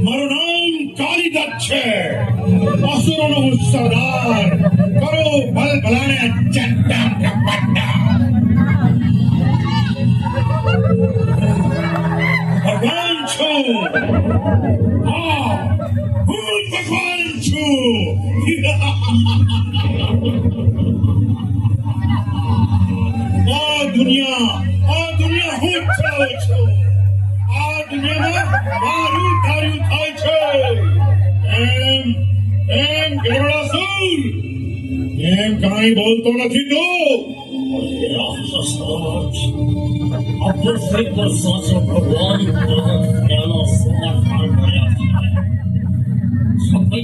મારું નામ કાલિદત્ત છે. અસુરોનો સરદાર. કરો ભલ ભલાને ચટ્ટા કપટ્ટા. ભગવાન છું. હા, હું ભગવાન છું. આ દુનિયા હું ચાલું છું. આ દુનિયામાં મારું કાર્ય થાય છે. એમ ગરુડાસુર, એમ કાંઈ બોલતો નથી તો. આપણે શ્રી કૃષ્ણ ભગવાન એનો સુનાખાન કર્યા છે. સમય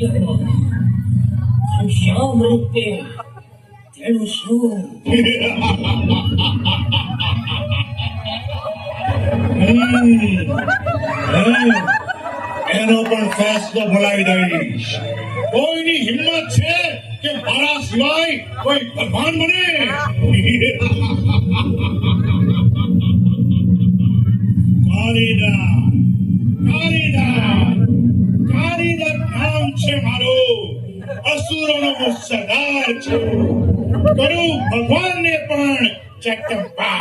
શ્યામ રૂપે તેનું શું? એનો પણ ફેસલો બોલાવી દઈશ. કોઈની હિંમત છે કે મારા સિવાય કોઈ ભગવાન બને? કાલિદત્ત નામ છે મારું. અસુરોનો હું સરદાર છું. કરું ભગવાનને પણ ચટ્ટા.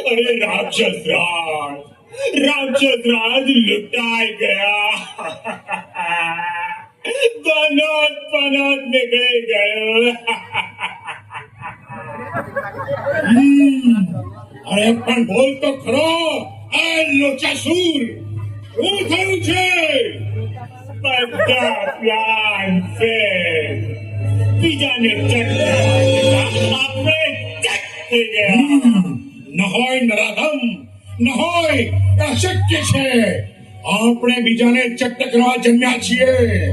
અરે રાક્ષસ રાજ લૂંટાઈ ગયા. પનોત નીકળી ગયો. અરે પણ બોલ તો ખરો. આ લોચાસુર, શું થયું છે? બધા પ્લાન ફેલ. બીજાને આપણે થઈ ગયા. ન હોય નરાધમ, ન હોય અશક્ય છે. આપણે બીજાને ચટ્ટ કરવા જન્મ્યા છીએ.